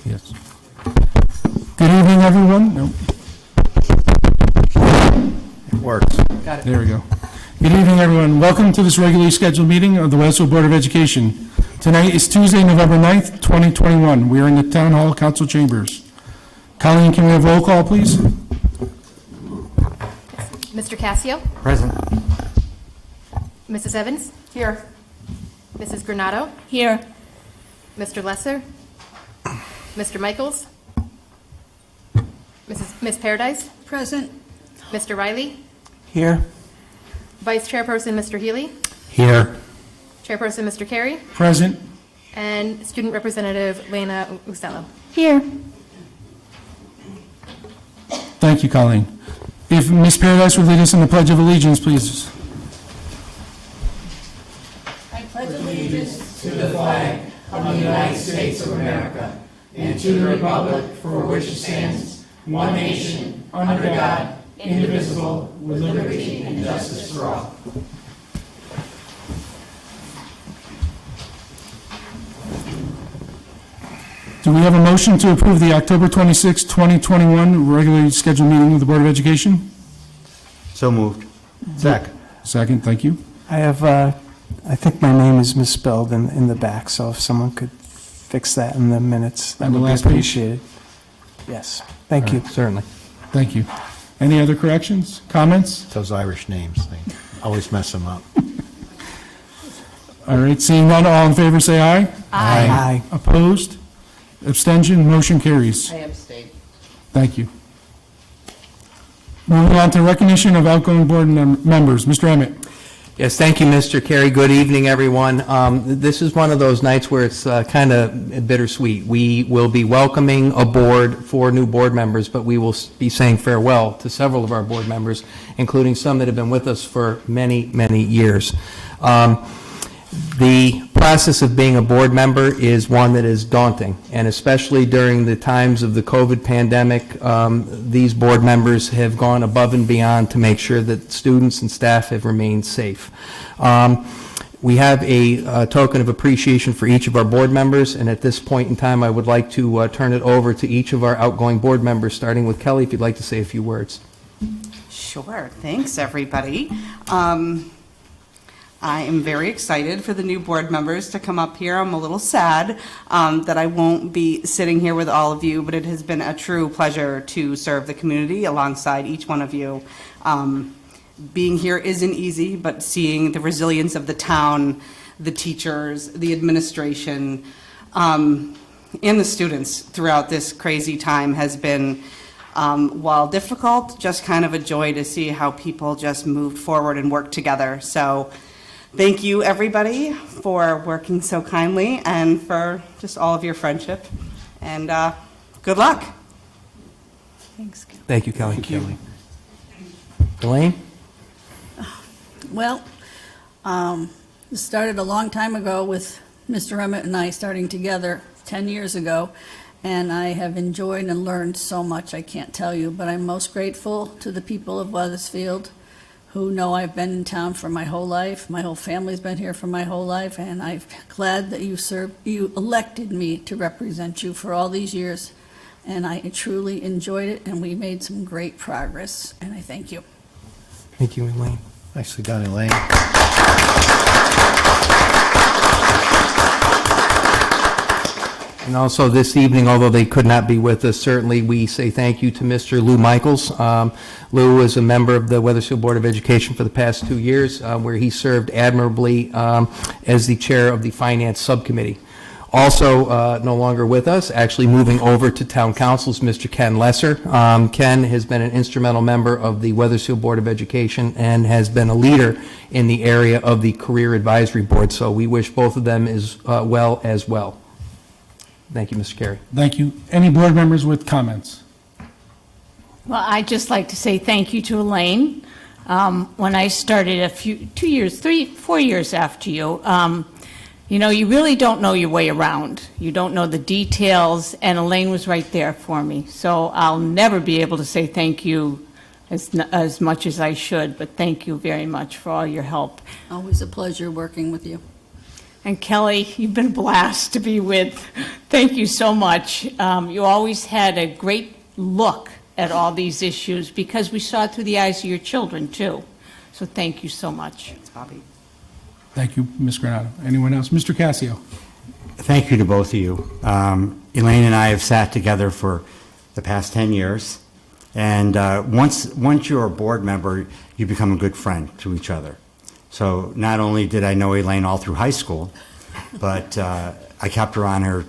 Yes. Good evening, everyone. No. It works. Got it. There we go. Good evening, everyone. Welcome to this regularly scheduled meeting of the Wethersfield Board of Education. Tonight is Tuesday, November 9th, 2021. We are in the Town Hall Council Chambers. Colleen, can we have roll call, please? Mr. Cassio? Present. Mrs. Evans? Here. Mrs. Granado? Here. Mr. Lesser? Mr. Michaels? Miss Paradise? Present. Mr. Riley? Here. Vice Chairperson Mr. Healy? Here. Chairperson Mr. Carey? Present. And Student Representative Lena Ustello. Here. Thank you, Colleen. If Ms. Paradise would lead us in the Pledge of Allegiance, please. I pledge allegiance to the flag of the United States of America and to the republic for which it stands, one nation, under God, indivisible, with liberty and justice for all. Do we have a motion to approve the October 26, 2021 regularly scheduled meeting of the Board of Education? So moved. Second. Second, thank you. I have, I think my name is misspelled in the back, so if someone could fix that in the minutes, that On the would be last page? appreciated. Yes, thank you. Certainly. Thank you. Any other corrections, comments? Those Irish names, they always mess them up. All right, seeing none, all in favor say aye. Aye. Opposed? Abstention? Motion carries. I abstain. Thank you. Moving on to recognition of outgoing board members. Mr. Emmett. Yes, thank you, Mr. Carey. Good evening, everyone. This is one of those nights where it's kind of bittersweet. We will be welcoming aboard 4 new board members, but we will be saying farewell to several of our board members, including some that have been with us for many, many years. The process of being a board member is one that is daunting, and especially during the times of the COVID pandemic, these board members have gone above and beyond to make sure that students and staff have remained safe. We have a token of appreciation for each of our board members, and at this point in time, I would like to turn it over to each of our outgoing board members, starting with Kelly, if you'd like to say a few words. Sure. Thanks, everybody. I am very excited for the new board members to come up here. I'm a little sad that I won't be sitting here with all of you, but it has been a true pleasure to serve the community alongside each one of you. Being here isn't easy, but seeing the resilience of the town, the teachers, the administration, and the students throughout this crazy time has been, while difficult, just kind of a joy to see how people just moved forward and worked together. So thank you, everybody, for working so kindly and for just all of your friendship. And good luck. Thanks. Thank you, Kelly. Thank you. Elaine? Well, it started a long time ago with Mr. Emmett and I starting together 10 years ago, and I have enjoyed and learned so much I can't tell you, but I'm most grateful to the people of Wethersfield who know I've been in town for my whole life. My whole family's been here for my whole life, and I'm glad that you elected me to represent you for all these years, and I truly enjoyed it, and we made some great progress, and I thank you. Thank you, Elaine. Nicely done, Elaine. And also this evening, although they could not be with us, certainly we say thank you to Mr. Lou Michaels. Lou was a member of the Weathersfield Board of Education for the past 2 years, where he served admirably as the chair of the Finance Subcommittee. Also, no longer with us, actually moving over to Town Council is Mr. Ken Lesser. Ken has been an instrumental member of the Weathersfield Board of Education and has been a leader in the area of the Career Advisory Board. So we wish both of them as well. Thank you, Mr. Carey. Thank you. Any board members with comments? Well, I'd just like to say thank you to Elaine. When I started 4 years after you, you know, you really don't know your way around. You don't know the details, and Elaine was right there for me. So I'll never be able to say thank you as much as I should, but thank you very much for all your help. Always a pleasure working with you. And Kelly, you've been a blast to be with. Thank you so much. You always had a great look at all these issues because we saw it through the eyes of your children, too. So thank you so much. Thanks, Bobby. Thank you, Ms. Granado. Anyone else? Mr. Cassio? Thank you to both of you. Elaine and I have sat together for the past 10 years, and once you're a board member, you become a good friend to each other. So not only did I know Elaine all through high school, but I kept her on her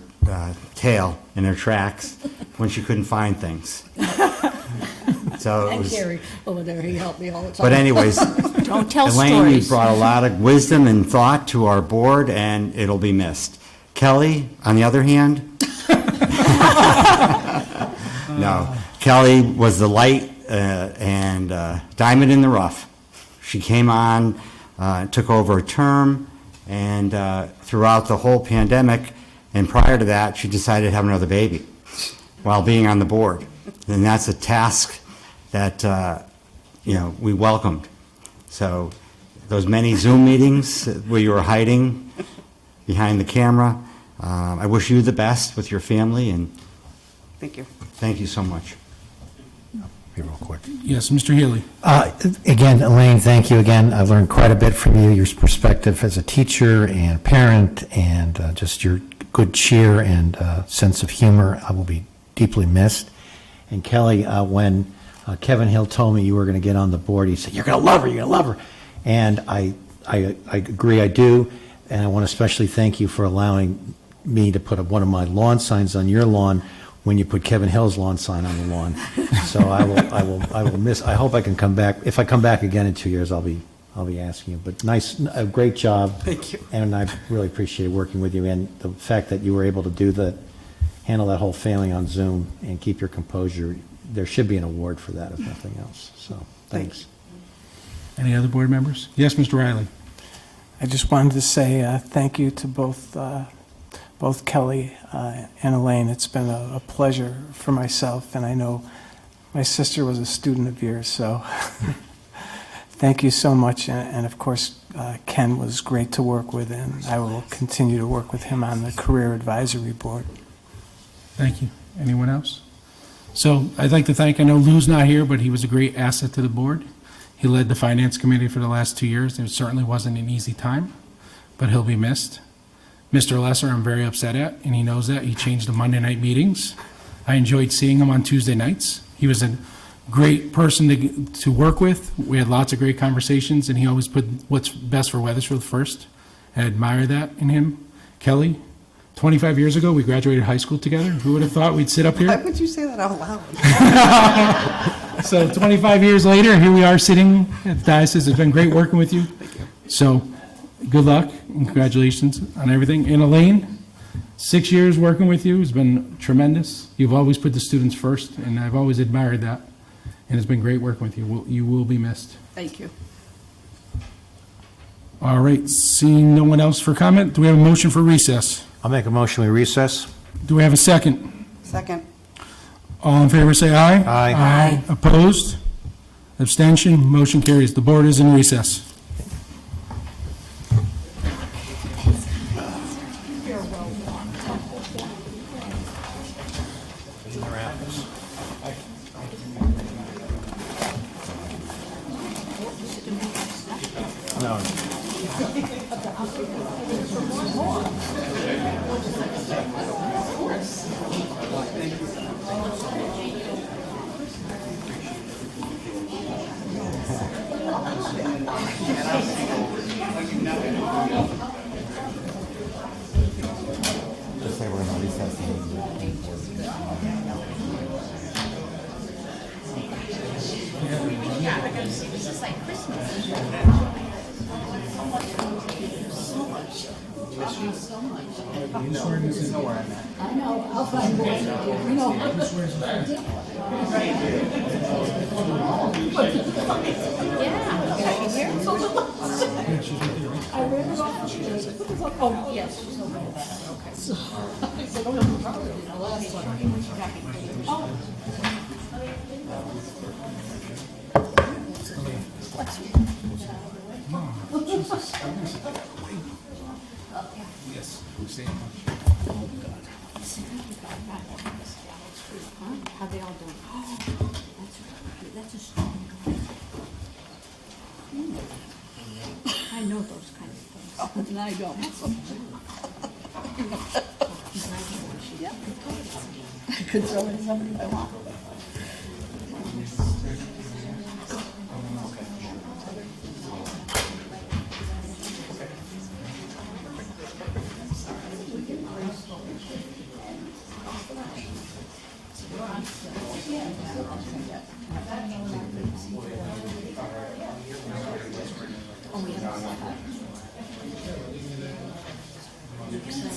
tail in her tracks when she couldn't find things. So it And was, Carey over there, he helped me all the time. but anyways, Don't tell Elaine, you stories. brought a lot of wisdom and thought to our board, and it'll be missed. Kelly, on the other hand, no. Kelly was the light and diamond in the rough. She came on, took over a term, and throughout the whole pandemic, and prior to that, she decided to have another baby while being on the board. And that's a task that, we welcomed. So those many Zoom meetings where you were hiding behind the camera, I wish you the best with your family, and Thank you. thank you so much. Be real quick. Yes, Mr. Healy? Again, Elaine, thank you again. I've learned quite a bit from you, your perspective as a teacher and parent, and just your good cheer and sense of humor. I will be deeply missed. And Kelly, when Kevin Hill told me you were going to get on the board, he said, "You're going to love her, you're going to love her." And I agree, I do. And I want to especially thank you for allowing me to put one of my lawn signs on your lawn when you put Kevin Hill's lawn sign on the lawn. So I will miss, I hope I can come back. If I come back again in 2 years, I'll be asking you. But a great job. Thank you. And I really appreciate working with you, and the fact that you were able to handle that whole family on Zoom and keep your composure. There should be an award for that, if nothing else. So, thanks. Any other board members? Yes, Mr. Riley? I just wanted to say thank you to both Kelly and Elaine. It's been a pleasure for myself, and I know my sister was a student of yours, so thank you so much. And of course, Ken was great to work with, and I will continue to work with him on the Career Advisory Board. Thank you. Anyone else? So I'd like to thank, I know Lou's not here, but he was a great asset to the board. He led the Finance Committee for the last 2 years. It certainly wasn't an easy time, but he'll be missed. Mr. Lesser, I'm very upset at, and he knows that. He changed the Monday night meetings. I enjoyed seeing him on Tuesday nights. He was a great person to work with. We had lots of great conversations, and he always put what's best for Wethersfield first. I admire that in him. Kelly, 25 years ago, we graduated high school together. Who would have thought we'd sit up Why here? would you say that out loud? So 25 years later, here we are sitting at the diocese. It's been great working with you. Thank you. So good luck and congratulations on everything. And Elaine, 6 years working with you has been tremendous. You've always put the students first, and I've always admired that. And it's been great working with you. You will be missed. Thank you. All right, seeing no one else for comment, do we have a motion for recess? I'll make a motion, we recess. Do we have a second? Second. All in favor, say aye. Aye. Aye. Opposed? Abstention? Motion carries. The board is in recess. Yes. How they all doing? That's a strong guy. I know those kind of things. Oh, and I don't. Yep. I could throw in somebody if I want.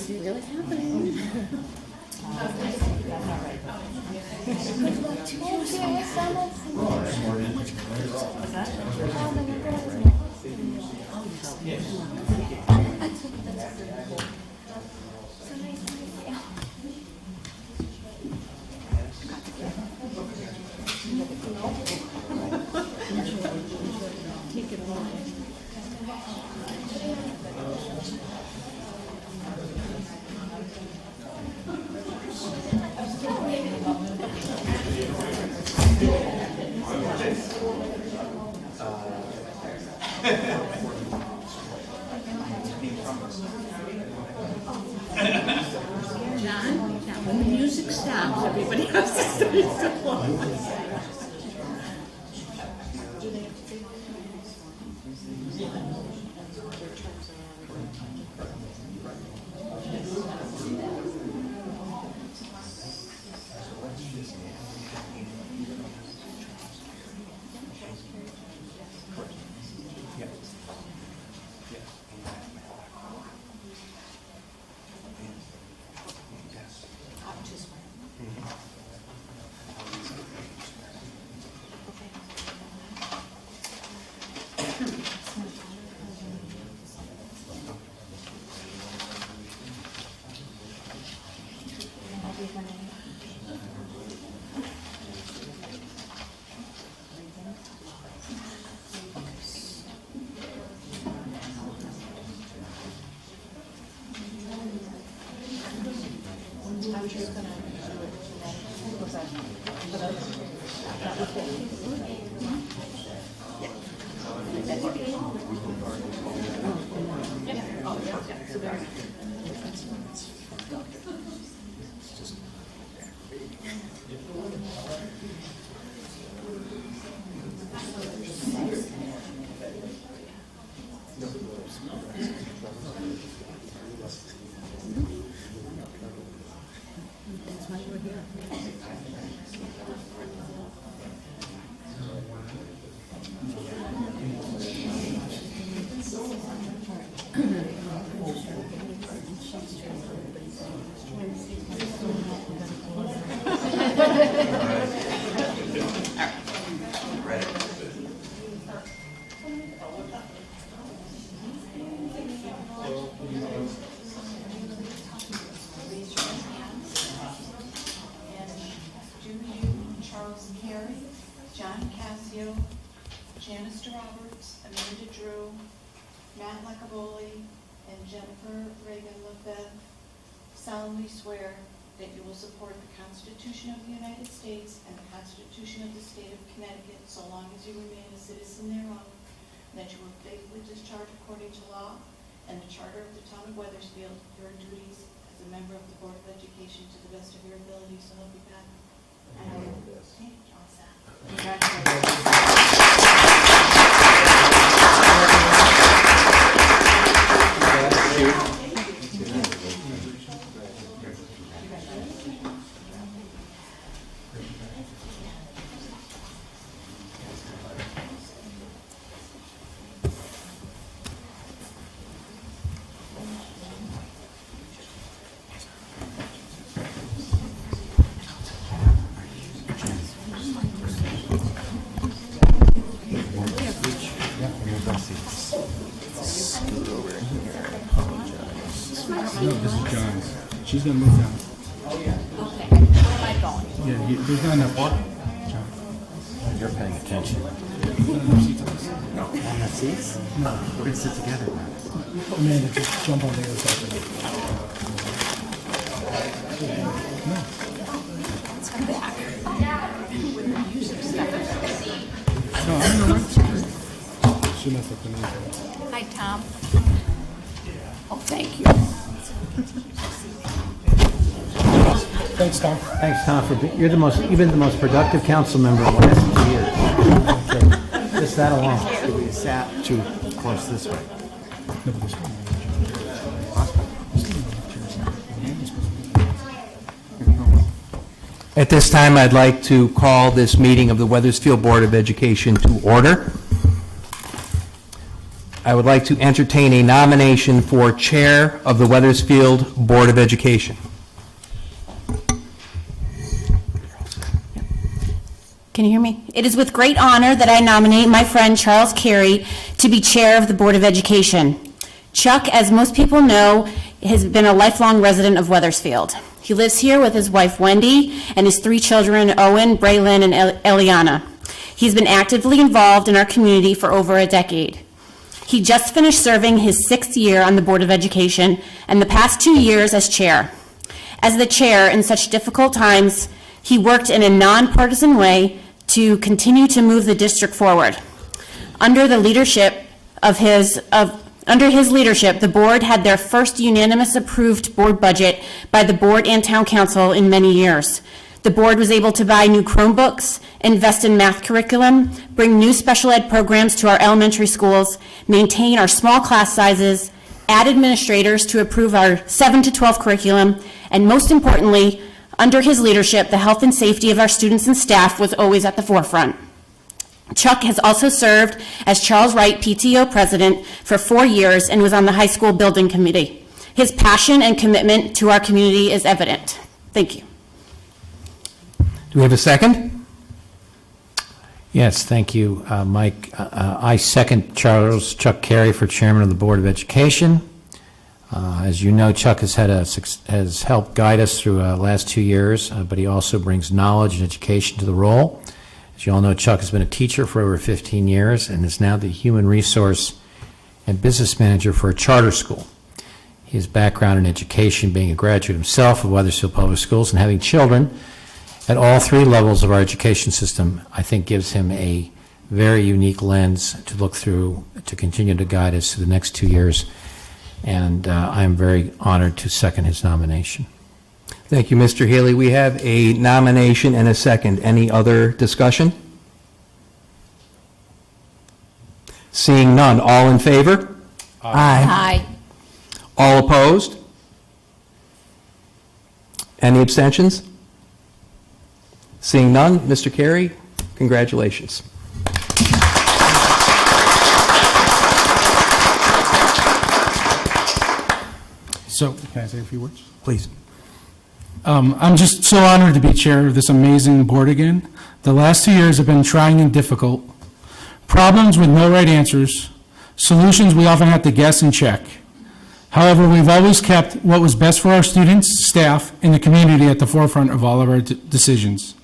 Really happening. When the music stops, everybody has to stay still. Charles Carey, John Cassio, Janice Roberts, Amanda Drew, Matt Lacavoli, and Jennifer Reagan Lefebvre solemnly swear that you will support the Constitution of the United States and the Constitution of the State of Connecticut so long as you remain a citizen thereof, and that you will faithfully discharge according to law and the Charter of the Town of Wethersfield your duties as a member of the Board of Education to the best of your ability, so help you God. Okay, all set. Congratulations. No, this is John's. She's gonna move down. Okay, where am I going? Yeah, there's not enough. John. You're paying attention. On the seats? No. We're going to sit together. Amanda, just jump on the other side. No, I'm all right. She must have been in there. Hi, Tom. Oh, thank you. Thanks, Tom. Thanks, Tom, you've been the most productive council member in the last 2 years. Just that alone. We sat too close this way. At this time, I'd like to call this meeting of the Weathersfield Board of Education to order. I would like to entertain a nomination for Chair of the Weathersfield Board of Education. Can you hear me? It is with great honor that I nominate my friend Charles Carey to be Chair of the Board of Education. Chuck, as most people know, has been a lifelong resident of Weathersfield. He lives here with his wife Wendy and his 3 children, Owen, Braylon, and Eliana. He's been actively involved in our community for over a decade. He just finished serving his 6th year on the Board of Education and the past 2 years as chair. As the chair in such difficult times, he worked in a nonpartisan way to continue to move the district forward. Under his leadership, the board had their first unanimous approved board budget by the board and town council in many years. The board was able to buy new Chromebooks, invest in math curriculum, bring new special ed programs to our elementary schools, maintain our small class sizes, add administrators to approve our 7 to 12 curriculum, and most importantly, under his leadership, the health and safety of our students and staff was always at the forefront. Chuck has also served as Charles Wright PTO president for 4 years and was on the high school building committee. His passion and commitment to our community is evident. Thank you. Do we have a second? Yes, thank you, Mike. I second Chuck Carey for Chairman of the Board of Education. As you know, Chuck has helped guide us through the last 2 years, but he also brings knowledge and education to the role. As you all know, Chuck has been a teacher for over 15 years and is now the human resource and business manager for a charter school. His background in education, being a graduate himself of Wethersfield Public Schools and having children at all 3 levels of our education system, I think gives him a very unique lens to look through to continue to guide us through the next 2 years. And I am very honored to second his nomination. Thank you, Mr. Haley. We have a nomination and a second. Any other discussion? Seeing none. All in favor? Aye. All opposed? Any abstentions? Seeing none, Mr. Carey, congratulations. So, can I say a few words? Please. I'm just so honored to be chair of this amazing board again. The last 2 years have been trying and difficult. Problems with no right answers, solutions we often have to guess and check. However, we've always kept what was best for our students, staff, and the community at the forefront of all of our decisions.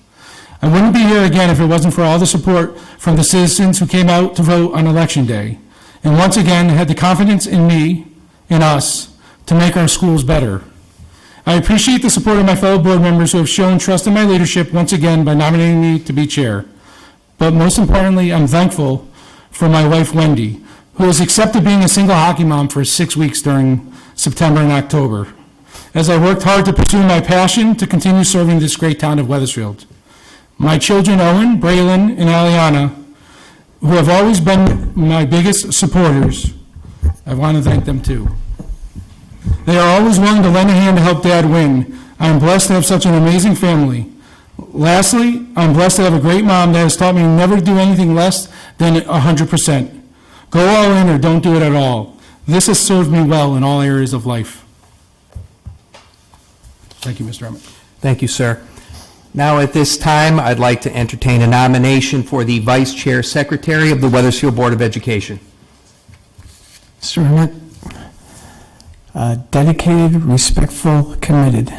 I wouldn't be here again if it wasn't for all the support from the citizens who came out to vote on Election Day, and once again had the confidence in me, in us, to make our schools better. I appreciate the support of my fellow board members who have shown trust in my leadership once again by nominating me to be chair. But most importantly, I'm thankful for my wife, Wendy, who has accepted being a single hockey mom for 6 weeks during September and October, as I worked hard to pursue my passion to continue serving this great town of Weathersfield. My children, Owen, Braylon, and Aliana, who have always been my biggest supporters, I want to thank them too. They are always willing to lend a hand to help Dad win. I am blessed to have such an amazing family. Lastly, I'm blessed to have a great mom that has taught me never to do anything less than 100%. Go all in or don't do it at all. This has served me well in all areas of life. Thank you, Mr. Emmett. Thank you, sir. Now, at this time, I'd like to entertain a nomination for the Vice Chair Secretary of the Weathersfield Board of Education. Mr. Emmett, dedicated, respectful, committed.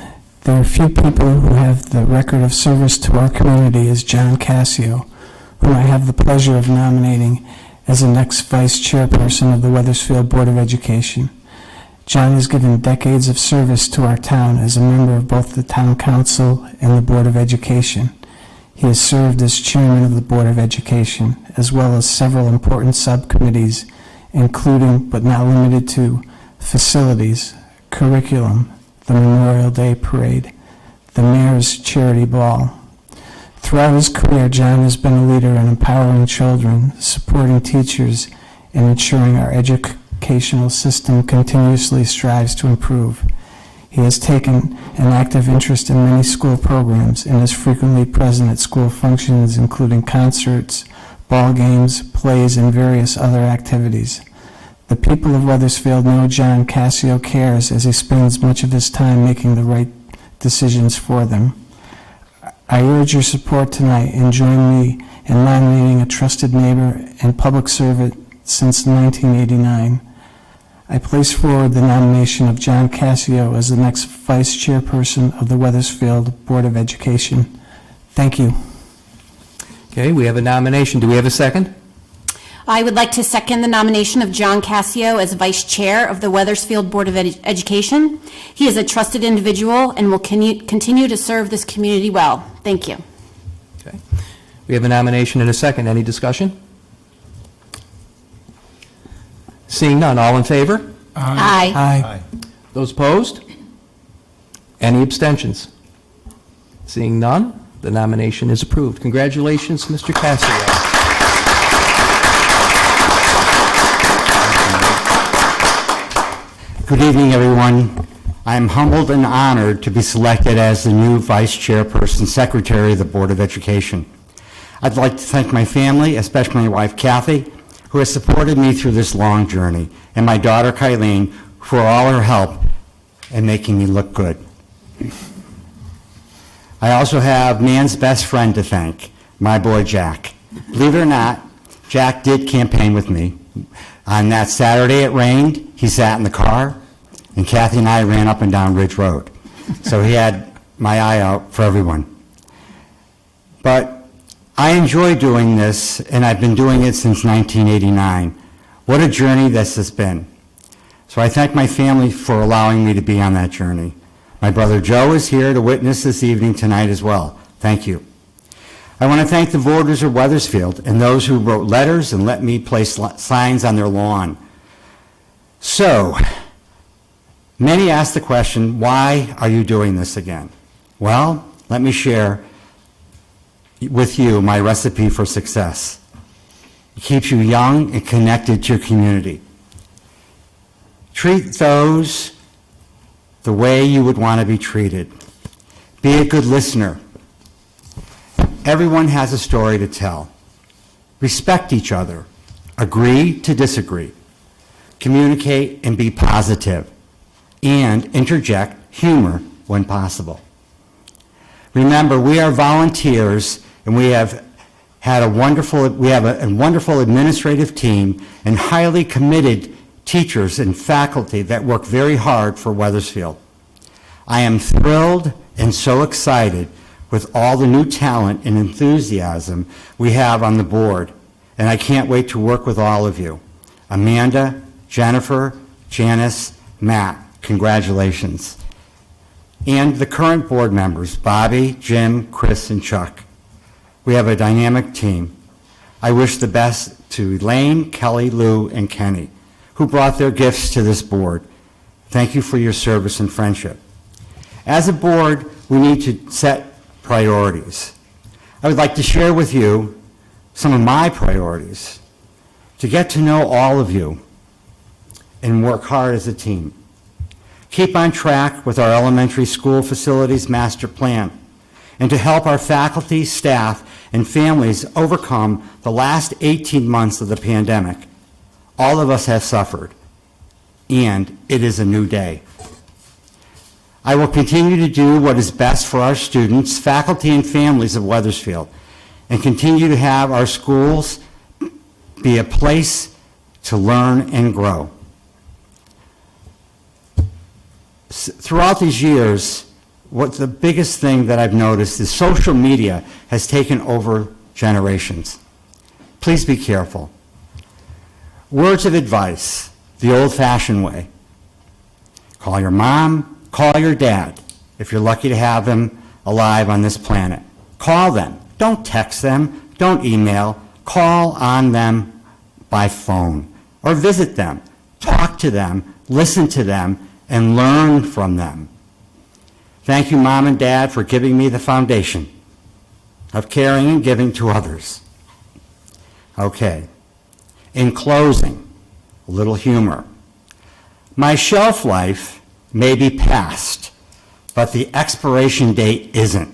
There are few people who have the record of service to our community as John Cassio, whom I have the pleasure of nominating as the next vice chairperson of the Weathersfield Board of Education. John has given decades of service to our town as a member of both the town council and the Board of Education. He has served as chairman of the Board of Education, as well as several important subcommittees, including but not limited to facilities, curriculum, the Memorial Day Parade, the Mayor's Charity Ball. Throughout his career, John has been a leader in empowering children, supporting teachers, and ensuring our educational system continuously strives to improve. He has taken an active interest in many school programs and is frequently present at school functions, including concerts, ball games, plays, and various other activities. The people of Wethersfield know John Cassio cares as he spends much of his time making the right decisions for them. I urge your support tonight and join me in nominating a trusted neighbor and public servant since 1989. I place forward the nomination of John Cassio as the next vice chairperson of the Wethersfield Board of Education. Thank you. Okay, we have a nomination. Do we have a second? I would like to second the nomination of John Cassio as Vice Chair of the Weathersfield Board of Education. He is a trusted individual and will continue to serve this community well. Thank you. Okay. We have a nomination and a second. Any discussion? Seeing none, all in favor? Aye. Aye. Those opposed? Any abstentions? Seeing none, the nomination is approved. Congratulations, Mr. Cassio. Good evening, everyone. I am humbled and honored to be selected as the new Vice Chairperson Secretary of the Board of Education. I'd like to thank my family, especially my wife, Kathy, who has supported me through this long journey, and my daughter, Kylene, for all her help in making me look good. I also have man's best friend to thank, my boy, Jack. Believe it or not, Jack did campaign with me. On that Saturday it rained, he sat in the car, and Kathy and I ran up and down Ridge Road. So he had my eye out for everyone. But I enjoy doing this, and I've been doing it since 1989. What a journey this has been. So I thank my family for allowing me to be on that journey. My brother Joe is here to witness this evening tonight as well. Thank you. I want to thank the voters of Wethersfield and those who wrote letters and let me place signs on their lawn. So, many ask the question, why are you doing this again? Well, let me share with you my recipe for success. It keeps you young and connected to your community. Treat those the way you would want to be treated. Be a good listener. Everyone has a story to tell. Respect each other. Agree to disagree. Communicate and be positive. And interject humor when possible. Remember, we are volunteers, and we have a wonderful administrative team and highly committed teachers and faculty that work very hard for Wethersfield. I am thrilled and so excited with all the new talent and enthusiasm we have on the board, and I can't wait to work with all of you. Amanda, Jennifer, Janice, Matt, congratulations. And the current board members, Bobby, Jim, Chris, and Chuck. We have a dynamic team. I wish the best to Elaine, Kelly, Lou, and Kenny, who brought their gifts to this board. Thank you for your service and friendship. As a board, we need to set priorities. I would like to share with you some of my priorities to get to know all of you and work hard as a team. Keep on track with our elementary school facilities master plan and to help our faculty, staff, and families overcome the last 18 months of the pandemic. All of us have suffered, and it is a new day. I will continue to do what is best for our students, faculty, and families of Wethersfield, and continue to have our schools be a place to learn and grow. Throughout these years, what's the biggest thing that I've noticed is social media has taken over generations. please be careful. Words of advice, the old-fashioned way. Call your mom, call your dad, if you're lucky to have them alive on this planet. Call them. Don't text them. Don't email. Call on them by phone or visit them. Talk to them, listen to them, and learn from them. Thank you, Mom and Dad, for giving me the foundation of caring and giving to others. Okay. In closing, a little humor. My shelf life may be past, but the expiration date isn't.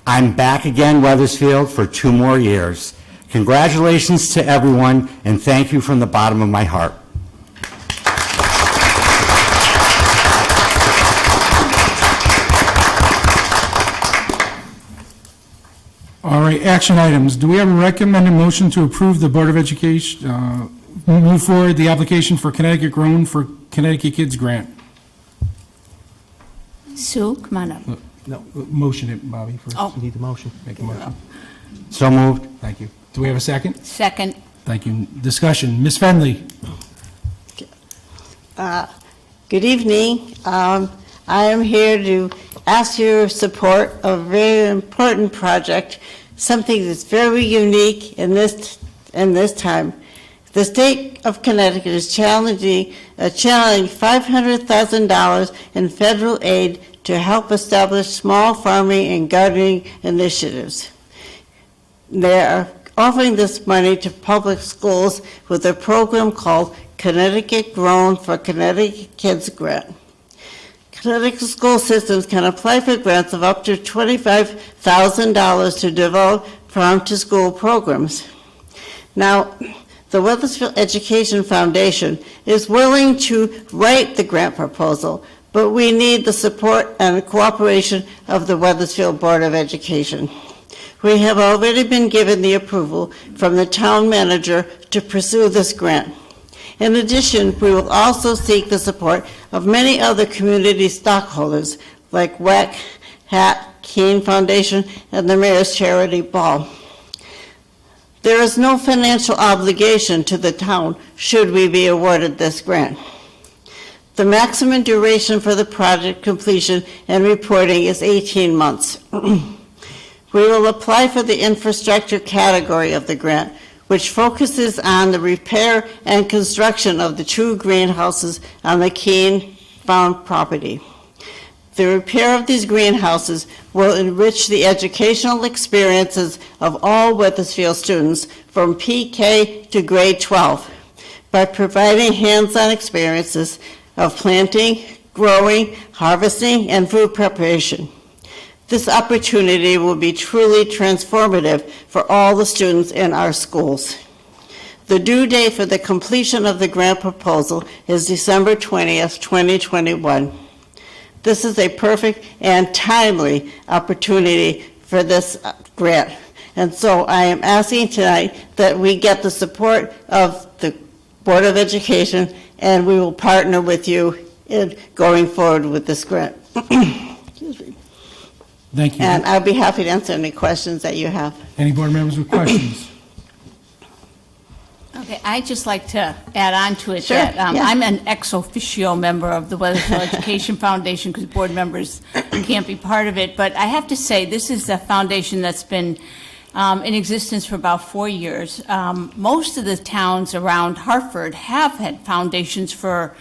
I'm back again, Wethersfield, for 2 more years. Congratulations to everyone, and thank you from the bottom of my heart. All right, action items. Do we have a recommended motion to approve the Board of Education, move forward the application for Connecticut Grown for Connecticut Kids Grant? Sue, come on up. No, motion it, Bobby, first. Oh. You need the motion. Make a motion. So moved. Thank you. Do we have a second? Second. Thank you. Discussion. Ms. Fenley? Good evening. I am here to ask your support of a very important project, something that's very unique in this time. The state of Connecticut is channeling $500,000 in federal aid to help establish small farming and gardening initiatives. They are offering this money to public schools with a program called Connecticut Grown for Connecticut Kids Grant. Connecticut school systems can apply for grants of up to $25,000 to develop farm-to-school programs. Now, the Wethersfield Education Foundation is willing to write the grant proposal, but we need the support and cooperation of the Wethersfield Board of Education. We have already been given the approval from the town manager to pursue this grant. In addition, we will also seek the support of many other community stockholders like WEC, HAT, Keene Foundation, and the Mayor's Charity Ball. There is no financial obligation to the town should we be awarded this grant. The maximum duration for the project completion and reporting is 18 months. We will apply for the infrastructure category of the grant, which focuses on the repair and construction of the 2 greenhouses on the Keene Farm property. The repair of these greenhouses will enrich the educational experiences of all Wethersfield students from PK to grade 12 by providing hands-on experiences of planting, growing, harvesting, and food preparation. This opportunity will be truly transformative for all the students in our schools. The due date for the completion of the grant proposal is December 20th, 2021. This is a perfect and timely opportunity for this grant. And so I am asking tonight that we get the support of the Board of Education, and we will partner with you in going forward with this grant. Excuse me. Thank you. And I'll be happy to answer any questions that you have. Any board members with questions? Okay, I'd just like to add on to it Sure, that yeah. I'm an ex officio member of the Wethersfield Education Foundation because board members can't be part of it. But I have to say, this is a foundation that's been in existence for about 4 years. Most of the towns around Hartford have had foundations for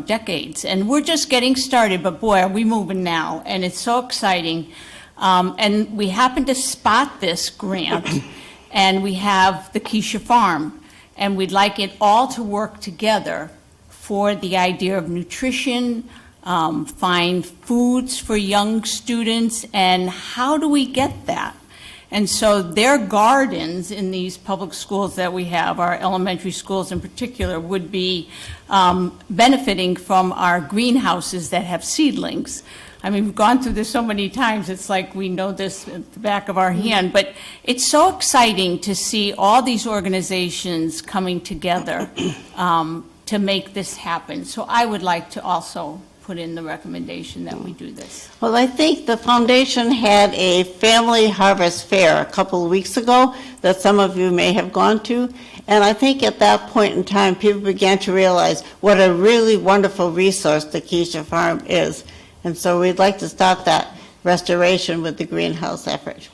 decades. And we're just getting started, but boy, are we moving now. And it's so exciting. And we happen to spot this grant, and we have the Keisha Farm. And we'd like it all to work together for the idea of nutrition, find foods for young students, and how do we get that? And so their gardens in these public schools that we have, our elementary schools in particular, would be benefiting from our greenhouses that have seedlings. I mean, we've gone through this so many times, it's like we know this at the back of our hand, but it's so exciting to see all these organizations coming together to make this happen. So I would like to also put in the recommendation that we do this. Well, I think the foundation had a family harvest fair a couple of weeks ago that some of you may have gone to. And I think at that point in time, people began to realize what a really wonderful resource the Keisha Farm is. And so we'd like to start that restoration with the greenhouse effort.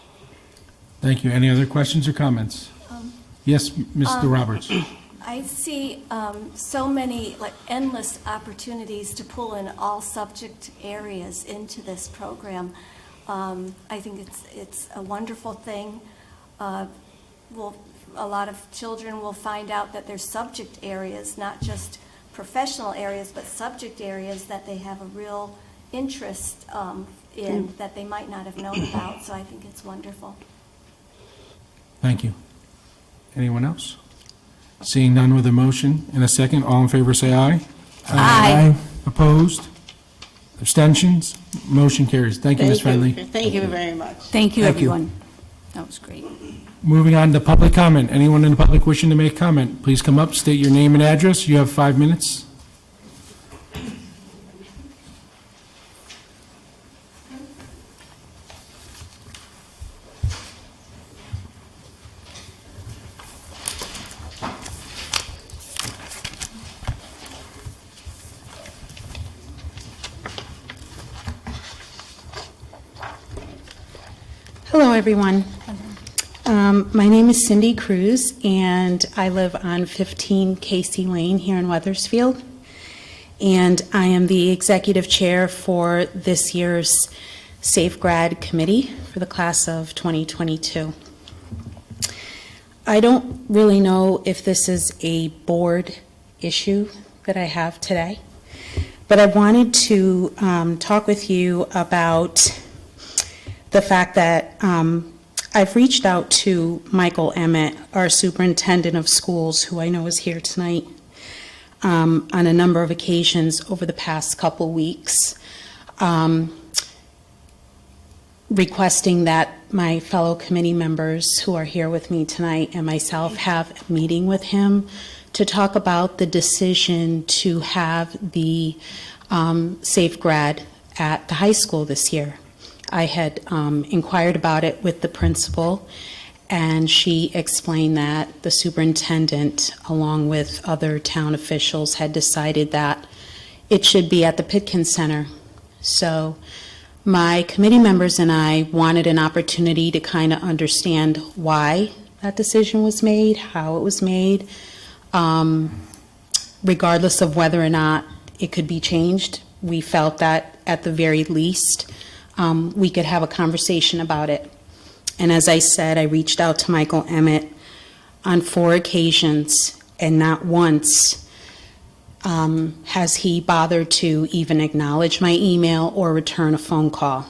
Thank you. Any other questions or comments? Yes, Mr. Roberts. I see so many, like, endless opportunities to pull in all subject areas into this program. I think it's a wonderful thing. A lot of children will find out that there's subject areas, not just professional areas, but subject areas that they have a real interest in that they might not have known about. So I think it's wonderful. Thank you. Anyone else? Seeing none with a motion and a second, all in favor say aye. Aye. Opposed? Abstentions? Motion carries. Thank you, Ms. Friendly. Thank you very much. Thank you, Thank you. everyone. That was great. Moving on to public comment. Anyone in the public wishing to make comment, please come up, state your name and address. You have 5 minutes. Hello, everyone. My name is Cindy Cruz, and I live on 15 Casey Lane here in Wethersfield. And I am the executive chair for this year's Safe Grad Committee for the class of 2022. I don't really know if this is a board issue that I have today, but I wanted to talk with you about the fact that I've reached out to Michael Emmett, our superintendent of schools, who I know is here tonight, on a number of occasions over the past couple weeks, requesting that my fellow committee members who are here with me tonight and myself have a meeting with him to talk about the decision to have the Safe Grad at the high school this year. I had inquired about it with the principal, and she explained that the superintendent, along with other town officials, had decided that it should be at the Pitkins Center. So my committee members and I wanted an opportunity to kind of understand why that decision was made, how it was made, regardless of whether or not it could be changed. We felt that at the very least, we could have a conversation about it. And as I said, I reached out to Michael Emmett on 4 occasions, and not once has he bothered to even acknowledge my email or return a phone call.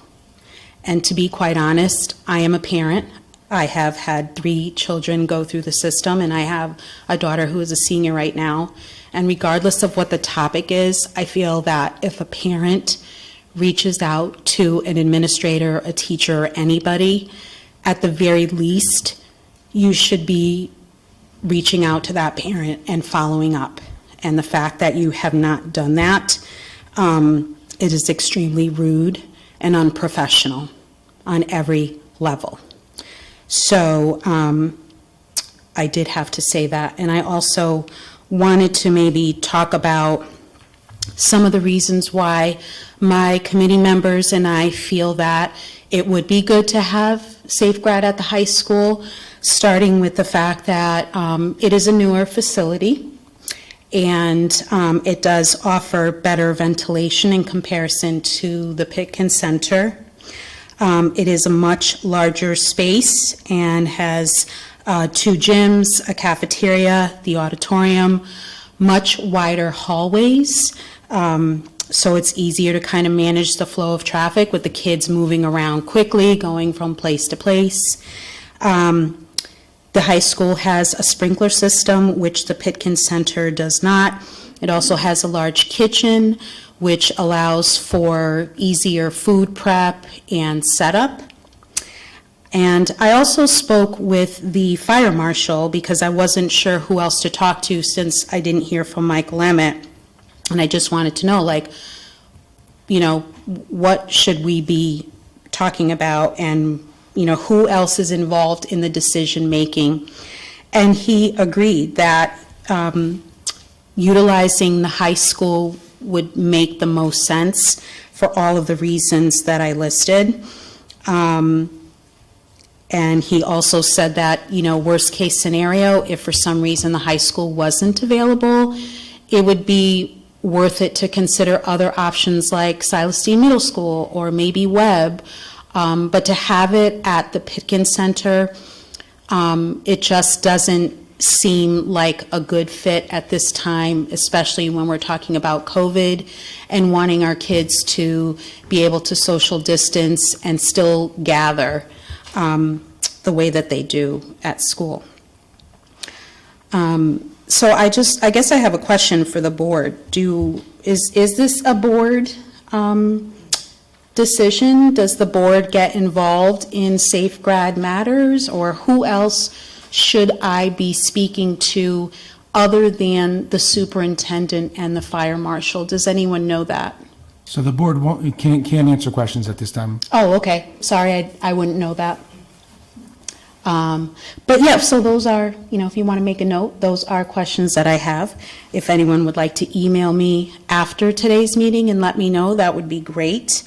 And to be quite honest, I am a parent. I have had 3 children go through the system, and I have a daughter who is a senior right now. And regardless of what the topic is, I feel that if a parent reaches out to an administrator, a teacher, or anybody, at the very least, you should be reaching out to that parent and following up. And the fact that you have not done that, it is extremely rude and unprofessional on every level. So I did have to say that. And I also wanted to maybe talk about some of the reasons why my committee members and I feel that it would be good to have Safe Grad at the high school, starting with the fact that it is a newer facility, and it does offer better ventilation in comparison to the Pitkins Center. It is a much larger space and has 2 gyms, a cafeteria, the auditorium, much wider hallways. So it's easier to kind of manage the flow of traffic with the kids moving around quickly, going from place to place. The high school has a sprinkler system, which the Pitkins Center does not. It also has a large kitchen, which allows for easier food prep and setup. And I also spoke with the fire marshal because I wasn't sure who else to talk to since I didn't hear from Michael Emmett. And I just wanted to know, like, what should we be talking about, and, who else is involved in the decision-making. And he agreed that utilizing the high school would make the most sense for all of the reasons that I listed. And he also said that, worst case scenario, if for some reason the high school wasn't available, it would be worth it to consider other options like Silas Deane Middle School or maybe Webb. But to have it at the Pitkin Center, it just doesn't seem like a good fit at this time, especially when we're talking about COVID and wanting our kids to be able to social distance and still gather the way that they do at school. So I guess I have a question for the board. Is this a board decision? Does the board get involved in Safe Grad matters, or who else should I be speaking to other than the superintendent and the fire marshal? Does anyone know that? So the board can't answer questions at this time. Oh, okay. Sorry, I wouldn't know that. But yeah, so those are, if you want to make a note, those are questions that I have. If anyone would like to email me after today's meeting and let me know, that would be great.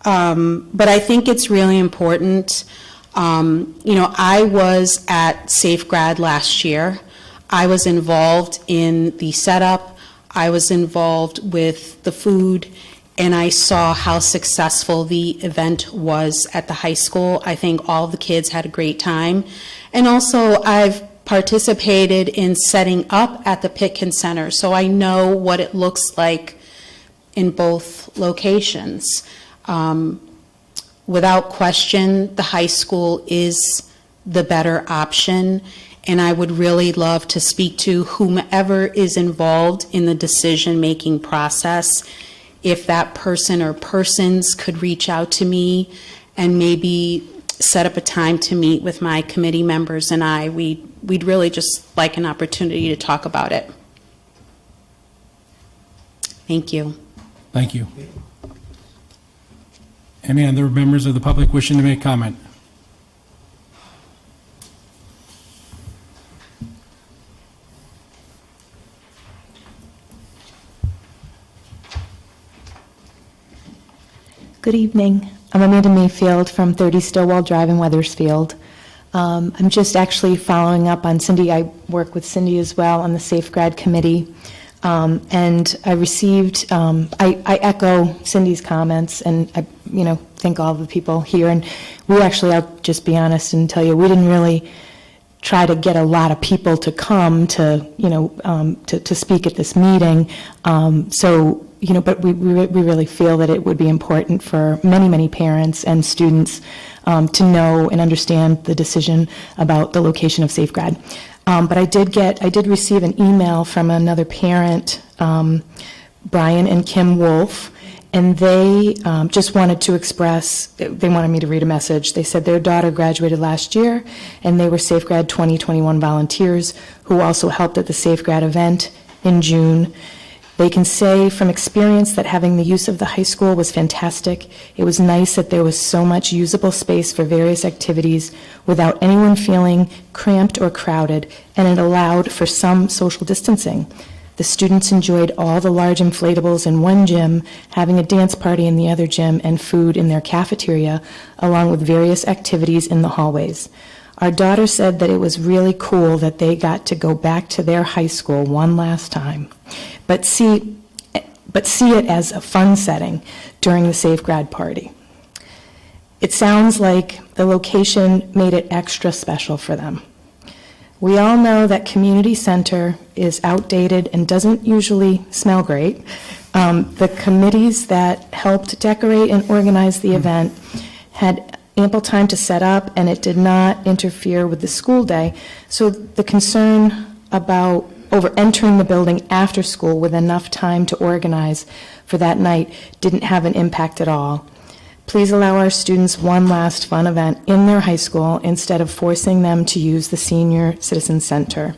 But I think it's really important. I was at Safe Grad last year. I was involved in the setup. I was involved with the food, and I saw how successful the event was at the high school. I think all the kids had a great time. And also, I've participated in setting up at the Pitkin Center, so I know what it looks like in both locations. Without question, the high school is the better option, and I would really love to speak to whomever is involved in the decision-making process. If that person or persons could reach out to me and maybe set up a time to meet with my committee members and we'd really just like an opportunity to talk about it. Thank you. Thank you. Any other members of the public wishing to make comment? Good evening. I'm Amanda Mayfield from 30 Stillwell Drive in Wethersfield. I'm just actually following up on Cindy. I work with Cindy as well on the Safe Grad Committee. And I received, I echo Cindy's comments, and I, thank all the people here. And we actually, I'll just be honest and tell you, we didn't really try to get a lot of people to come to, to speak at this meeting. But we really feel that it would be important for many, many parents and students to know and understand the decision about the location of Safe Grad. But I did receive an email from another parent, Brian and Kim Wolf, and they just wanted to express, they wanted me to read a message. They said their daughter graduated last year, and they were Safe Grad 2021 volunteers who also helped at the Safe Grad event in June. They can say from experience that having the use of the high school was fantastic. It was nice that there was so much usable space for various activities without anyone feeling cramped or crowded, and it allowed for some social distancing. The students enjoyed all the large inflatables in one gym, having a dance party in the other gym, and food in their cafeteria, along with various activities in the hallways. Our daughter said that it was really cool that they got to go back to their high school one last time, but see it as a fun setting during the Safe Grad party. It sounds like the location made it extra special for them. We all know that community center is outdated and doesn't usually smell great. The committees that helped decorate and organize the event had ample time to set up, and it did not interfere with the school day. So the concern about over entering the building after school with enough time to organize for that night didn't have an impact at all. Please allow our students one last fun event in their high school instead of forcing them to use the Senior Citizen Center.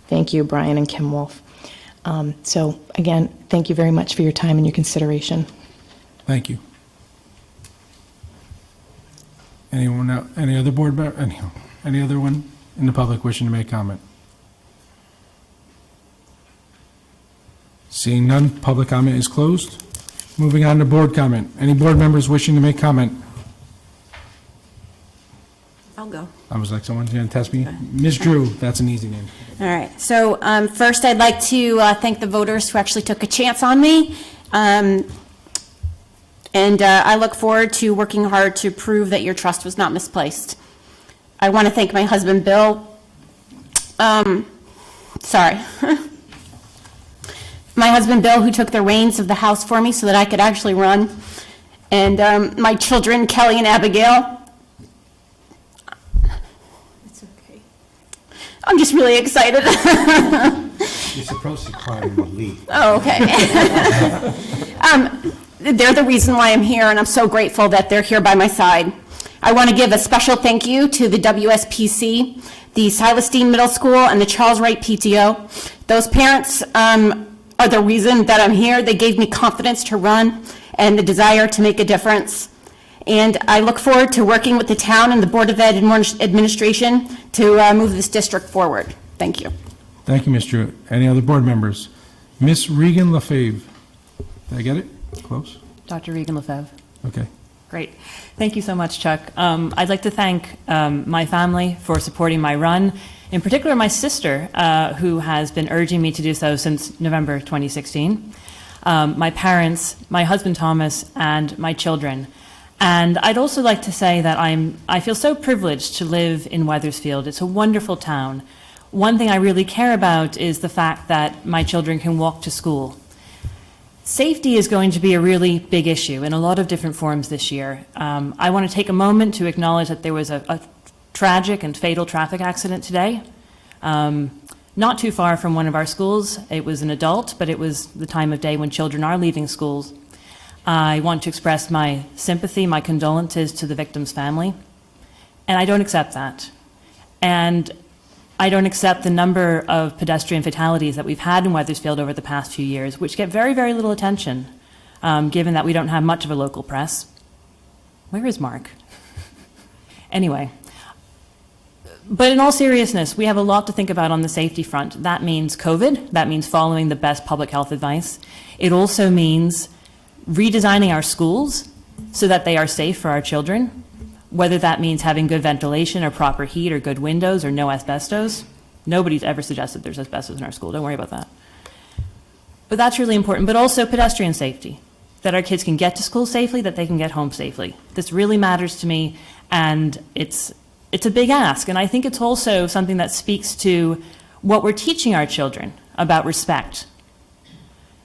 Thank you, Brian and Kim Wolf. So again, thank you very much for your time and your consideration. Thank you. Anyone, any other board member, any other one in the public wishing to make comment? Seeing none, public comment is closed. Moving on to board comment. Any board members wishing to make comment? I'll go. I was like, someone's going to test me. Ms. Drew, that's an easy name. All right. So first, I'd like to thank the voters who actually took a chance on me. And I look forward to working hard to prove that your trust was not misplaced. I want to thank my husband, Bill. Sorry. My husband, Bill, who took the reins of the house for me so that I could actually run. And my children, Kelly and Abigail. It's okay. I'm just really excited. You're supposed to cry when you leave. Oh, okay. They're the reason why I'm here, and I'm so grateful that they're here by my side. I want to give a special thank you to the WSPC, the Silas Deane Middle School, and the Charles Wright PTO. Those parents are the reason that I'm here. They gave me confidence to run and the desire to make a difference. And I look forward to working with the town and the Board of Ed administration to move this district forward. Thank you. Thank you, Ms. Drew. Any other board members? Ms. Regan Lefebvre. Did I get it? Close? Dr. Regan Lefebvre. Okay. Great. Thank you so much, Chuck. I'd like to thank my family for supporting my run, in particular my sister, who has been urging me to do so since November 2016, my parents, my husband Thomas, and my children. And I'd also like to say that I feel so privileged to live in Wethersfield. It's a wonderful town. One thing I really care about is the fact that my children can walk to school. Safety is going to be a really big issue in a lot of different forms this year. I want to take a moment to acknowledge that there was a tragic and fatal traffic accident today, not too far from one of our schools. It was an adult, but it was the time of day when children are leaving schools. I want to express my sympathy, my condolences to the victim's family, and I don't accept that. And I don't accept the number of pedestrian fatalities that we've had in Wethersfield over the past few years, which get very, very little attention, given that we don't have much of a local press. Where is Mark? Anyway, but in all seriousness, we have a lot to think about on the safety front. That means COVID. That means following the best public health advice. It also means redesigning our schools so that they are safe for our children, whether that means having good ventilation or proper heat or good windows or no asbestos. Nobody's ever suggested there's asbestos in our school. Don't worry about that. But that's really important. But also pedestrian safety, that our kids can get to school safely, that they can get home safely. This really matters to me, and it's a big ask. And I think it's also something that speaks to what we're teaching our children about respect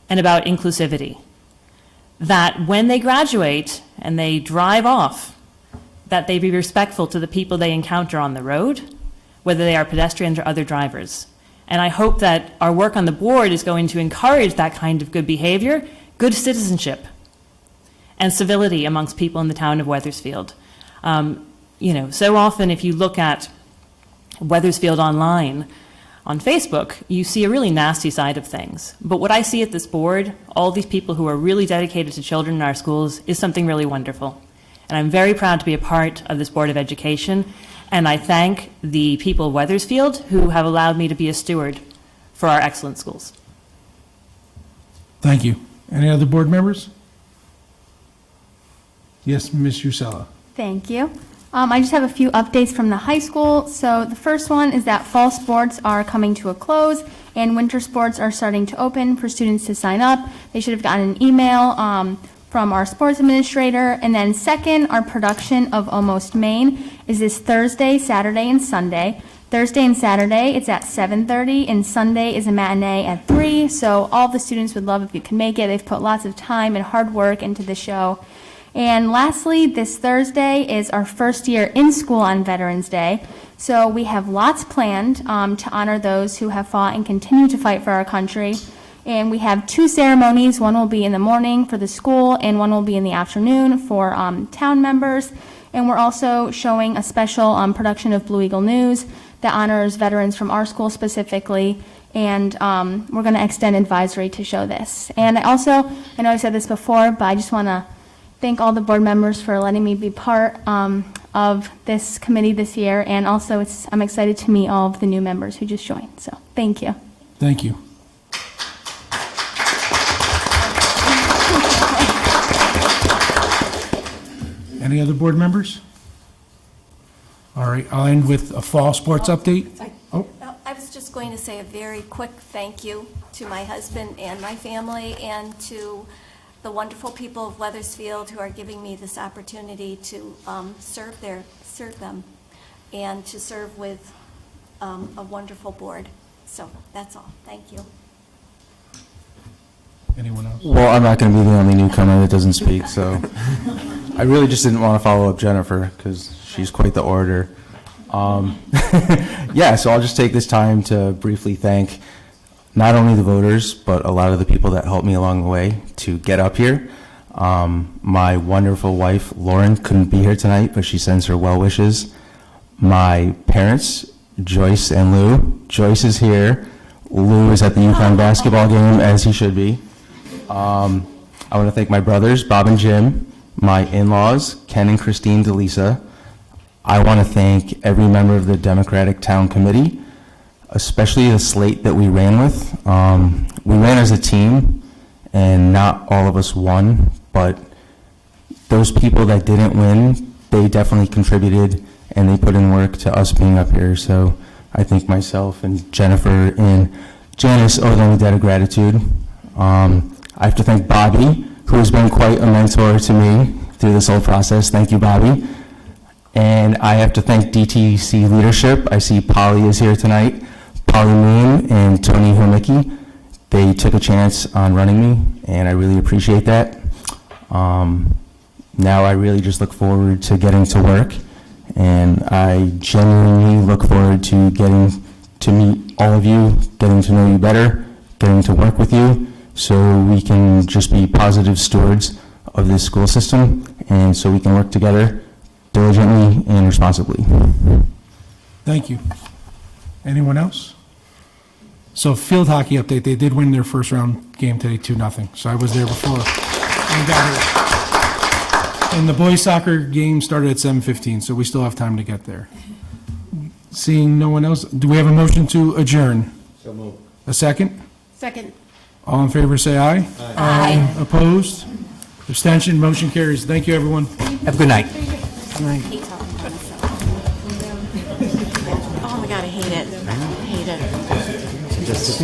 and about inclusivity. That when they graduate and they drive off, that they be respectful to the people they encounter on the road, whether they are pedestrians or other drivers. And I hope that our work on the board is going to encourage that kind of good behavior, good citizenship, and civility amongst people in the town of Wethersfield. So often if you look at Wethersfield online, on Facebook, you see a really nasty side of things. But what I see at this board, all these people who are really dedicated to children in our schools, is something really wonderful. And I'm very proud to be a part of this Board of Education, and I thank the people of Wethersfield who have allowed me to be a steward for our excellent schools. Thank you. Any other board members? Yes, Ms. Usella. Thank you. I just have a few updates from the high school. So the first one is that fall sports are coming to a close and winter sports are starting to open for students to sign up. They should have gotten an email from our sports administrator. And then second, our production of Almost Maine is this Thursday, Saturday, and Sunday. Thursday and Saturday, it's at 7:30, and Sunday is a matinee at 3. So all the students would love if you can make it. They've put lots of time and hard work into the show. And lastly, this Thursday is our first year in school on Veterans Day. So we have lots planned to honor those who have fought and continue to fight for our country. And we have 2 ceremonies. One will be in the morning for the school, and one will be in the afternoon for town members. And we're also showing a special production of Blue Eagle News that honors veterans from our school specifically. And we're going to extend advisory to show this. And I know I said this before, but I just want to thank all the board members for letting me be part of this committee this year, and also I'm excited to meet all of the new members who just joined, so thank you. Thank you. Any other board members? All right, I'll end with a fall sports update. Oh, I was just going to say a very quick thank you to my husband and my family and to the wonderful people of Wethersfield who are giving me this opportunity to serve them and to serve with a wonderful board. So that's all. Thank you. anyone else? Well, I'm not going to be the only newcomer that doesn't speak, so I really just didn't want to follow up Jennifer because she's quite the orator. Yeah, so I'll just take this time to briefly thank not only the voters, but a lot of the people that helped me along the way to get up here. My wonderful wife, Lauren, couldn't be here tonight, but she sends her well wishes. My parents, Joyce and Lou. Joyce is here. Lou is at the UConn basketball game, as he should be. I want to thank my brothers, Bob and Jim, my in-laws, Ken and Christine DeLisa. I want to thank every member of the Democratic Town Committee, especially the slate that we ran with. We ran as a team, and not all of us won, but those people that didn't win, they definitely contributed, and they put in work to us being up here. So I think myself and Jennifer and Janice owe them a debt of gratitude. I have to thank Bobby, who has been quite a mentor to me through this whole process. Thank you, Bobby. And I have to thank DTC leadership. I see Polly is here tonight. Polly Moon and Tony Hermicki. They took a chance on running me, and I really appreciate that. Now I really just look forward to getting to work, and I genuinely look forward to getting to meet all of you, getting to know you better, getting to work with you, so we can just be positive stewards of this school system, and so we can work together diligently and responsibly. Thank you. Anyone else? So field hockey update, they did win their first round game today, 2-0. So I was there before. And the boys soccer game started at 7:15, so we still have time to get there. Seeing no one else, do we have a motion to adjourn? So moved. A second? Second. All in favor, say aye. Aye. Opposed? Abstention, motion carries. Thank you, everyone. Have a good night. Hate talking about myself. Oh my God, I hate it. I hate it. Just